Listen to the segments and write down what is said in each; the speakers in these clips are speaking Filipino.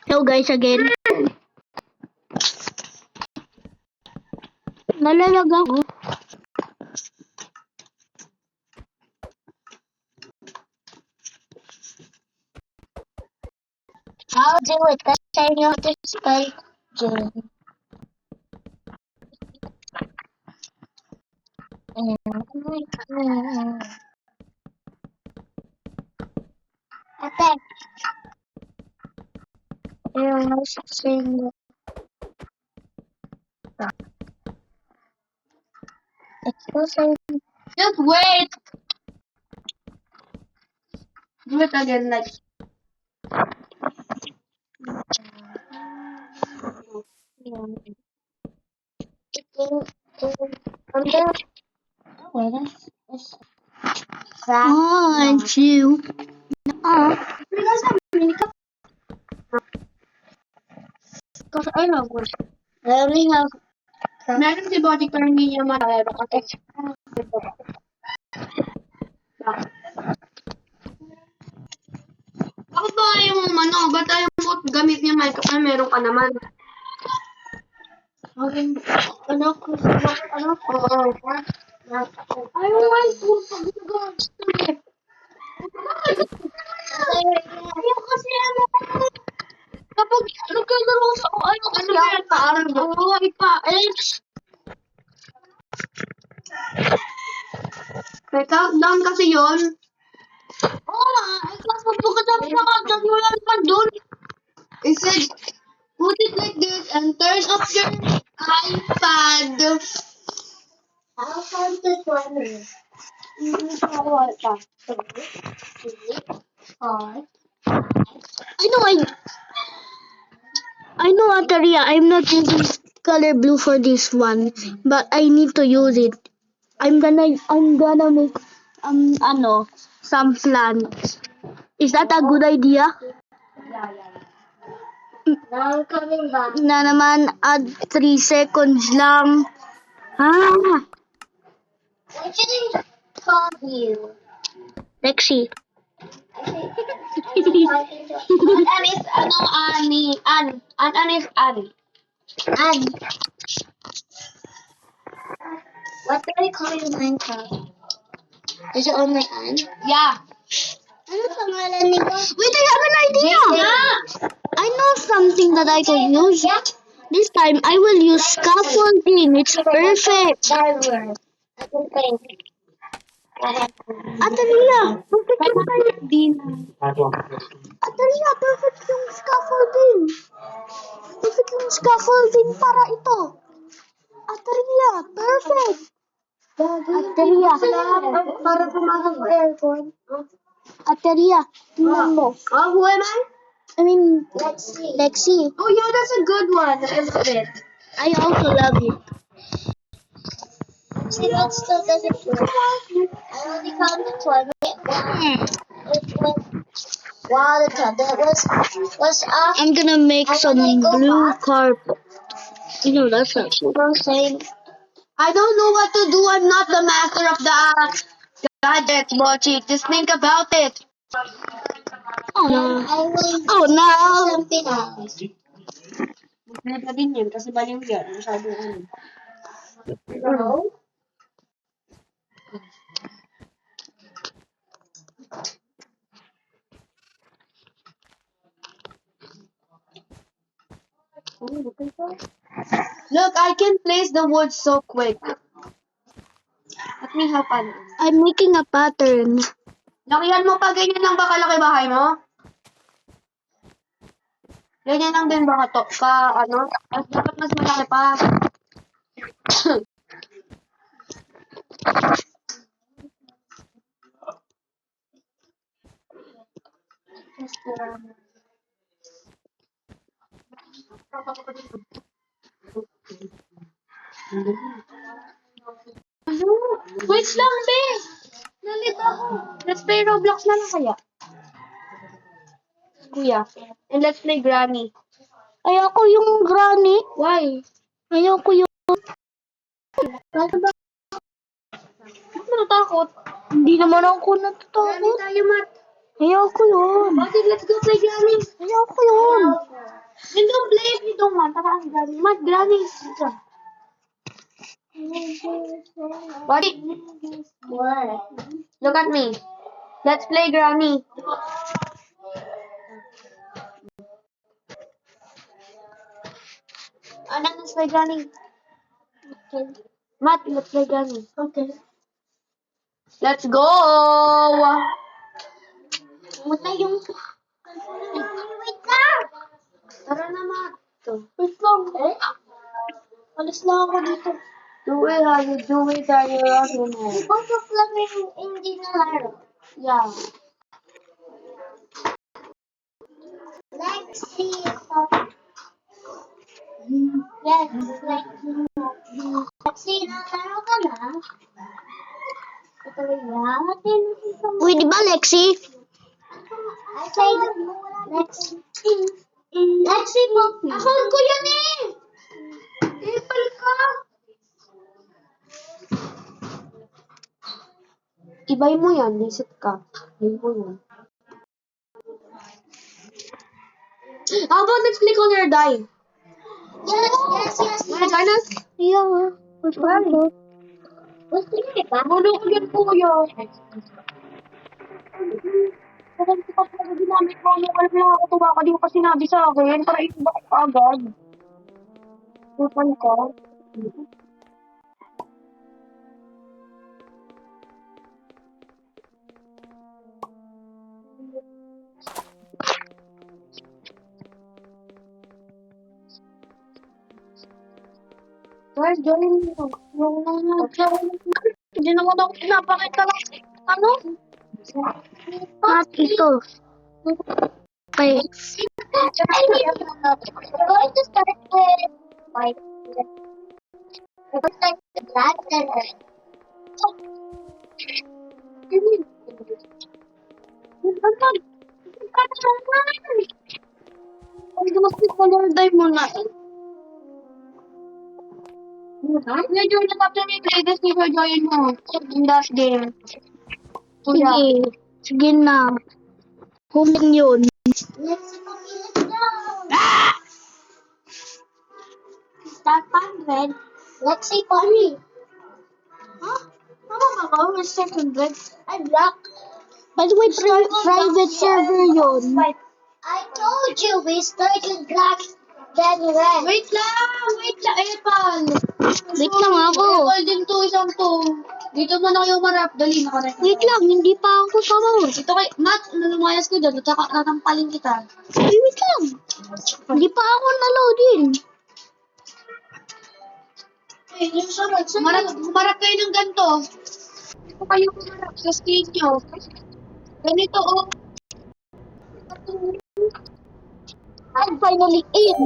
Hello guys again. Nalalag ako. I'll do it. That's how you have to spell Jane. Ate, yung nasa sing. Just wait. Do it again, like. One, two. Because I love words. I only have Meron si body pero hindi niya matalero kasi. Bakit ba ayaw mo ba't ayaw mo gamit niya mic? Ay, meron ka naman. ano ko. Ayaw nga yung ayaw kasi ano. Kapag nagkagalaro sa ayaw kasi ayaw parang ipa-edge. May countdown kasi yun. Oo nga, class magpagkatapos na countdown, wala naman dun. It said, put it like this and turn off your iPad. I'll count to 20. I know Ataria, I'm not using color blue for this one, but I need to use it. I'm gonna make some plants. Is that a good idea? Now I'm coming back. Na naman, add 3 seconds lang. What should I call you? Lexi. An is An is An. Ann. What do I call you in Minecraft? Is it only Ann? Yeah. Ano pangalan ni ko? Wait, I have an idea. I know something that I can use. This time, I will use scaffolding. It's perfect. Diver. I can think. Atalia, perfect yung scaffolding. Atalia, perfect yung scaffolding. Perfect yung scaffolding para ito. Atalia, perfect. Atalia. Para pumasok sa aircon. Atalia, tingnan mo. Oh, who am I? I mean, Let's see. Lexi. Oh yeah, that's a good one. I love it. I also love it. See, that still doesn't work. I only counted 20. Wow, that was off. I'm gonna make And some when I go blue back- carpet. You know, that's not cool. Saying, I don't know what to do. I'm not the master of the gadget, Mochi. Just think about it. Oh no. I will Oh no. something else. Hindi pa din yun kasi baliw yan. Masyado ano. No? Look, I can place the wood so quick. Let me help Ann. I'm making a pattern. Lakihan mo pa, ganyan lang ba kalaki bahay mo? Ganyan lang din ba dapat mas malaki pa. Wait lang, be! Nalito ako. Let's play Roblox na lang kaya. Kuya. And let's play Granny. Ayoko yung granny. Why? Ayoko yung... Bakit ba? Bakit mo natakot? Hindi naman ako Granny natatakot. tayo, Matt. Ayoko yun. Bakit? Let's go play Granny. Ayoko yun. dito, man. Tara, ang granny. Mat, granny. Dito. Buddy, What? look at me. Let's play granny. Anak, let's play granny. Okay. Matt, let's play granny. Okay. Let's go! Muna yung... Wait lang! Tara na, Matt. Wait lang. Eh? Alis lang ako dito. Do it how you do it, how you love it. Ipapap lang yung hindi na laro. Yeah. Let's see. Yes, let's see. Nalaro ka na? Ito natin. Uy, di ba, Lexi? I said, let's see. Let's see po. Account ko yan eh. Ipal ka. Ibay mo yan, visit ka. Ibay mo yan. How about let's play Color or Die? Yes. Mga ganas? Yeah. Gusto niyo diba? Ano ko yan, kuya? Parang ko pa pala ginamit mo. Ano ka lang ako tuwa ka. Di mo pa sinabi sa akin. Para iba ko agad. Tupan ka. Guys, join mo. Hindi naman ako pinapakita lang. Ano? Not ito. Okay. We're going to start with like the black and red. Hindi mas color dye mo na. Medyo natapos na yung playlist ni Sir Joyin mo. In that game. Kuya. Sige. Sige na. Huling yun. Let's see pamilit daw. Start pan red. Let's see pami. Huh? Ano ba ba? We're second red. Ay, black. By the way, private server yun. I told you we started black, then red. Wait lang, Epal. Wait lang ako. Epal din to, isang to. Dito mo na kayo marap. Dali, nakarap. Wait lang, hindi pa ako sama. Ito kay Matt, lumayas ko dyan. Natampalin kita. Wait lang. Hindi pa ako na-loadin. Hey, yung sunod. Marap kayo ng ganito. Ito kayo marap sa screen nyo. Ganito, oh. I'm finally in.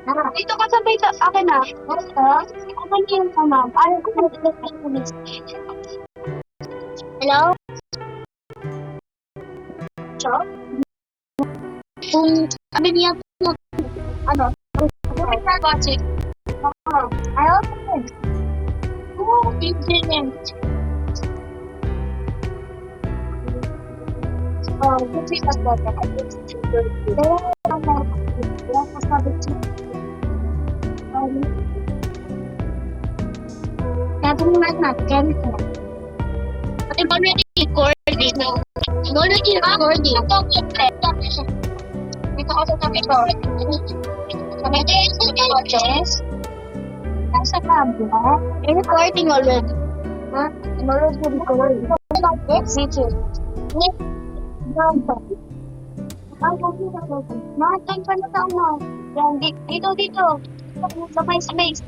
Dito ka sabay sa akin na. Akin yung sama. Ayaw ko na dito sa pulis. Hello? Kung sabi niya po, ano? Watching. Ayaw? Oh, internet. Kasi kasbata. Pero ano, yung kasabi siya. Natulungan natin ko. Pati ba na recording? No, recording. Ito, dito ako sa tabi ko. Sa may chest. Nasa camera. Recording already. Ha? Already recording. Video. Nakatay pa na tao mo. Yan, dito. Sa may space.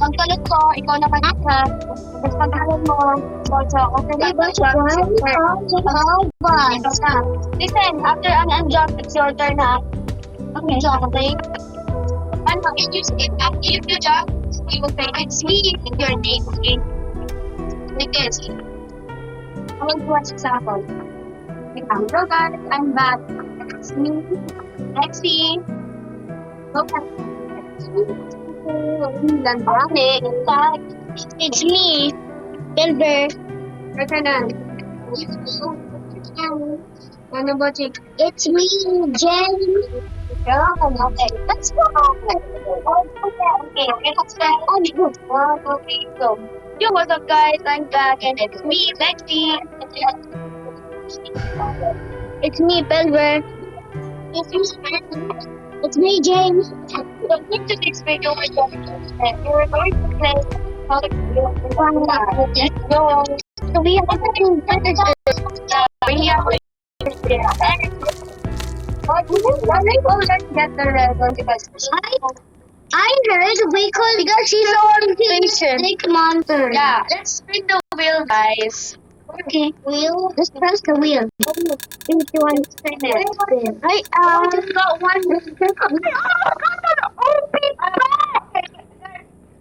Pagkalot ko, ikaw na kanaka. Tapos pagkalot mo, boso. Okay, boso. Listen, after an unjump, it's your turn na. Okay, okay? And if you skip, after you jump, you will say, it's me, your name, okay? Like this. I will do an example. I'm Rogan, I'm back. It's me, Lexi. Rogan. It's me, Silver. Roganan. Ano ba, Chick? It's me, Jen. Okay. Let's go. Okay. Let's start on group. Okay, so. Yo, what's up, guys? I'm back, and it's me, Lexi. It's me, Pelver. It's me, James. So, in today's video, we're going to play how to Let's go. So we have We have get the level because I heard we could stick monster. yeah, let's spin the wheel, guys. Okay, wheel. Just press the wheel. If you want to spin it. I just got one.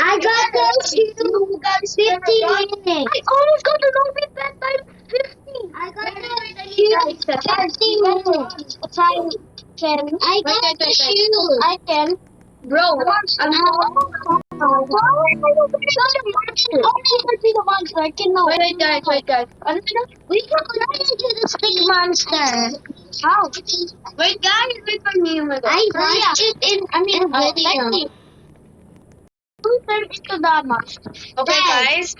I got those two. 50 minutes. I almost got the Novi pet time 50. I got the shoes. 50 minutes. I got the shoes. I can. Bro, I'm I can know. Wait, guys. We can connect to the stick monster. How? Wait, guys, wait for me. Oh my God. I watched it in video. Who turned into Dama? Okay, guys.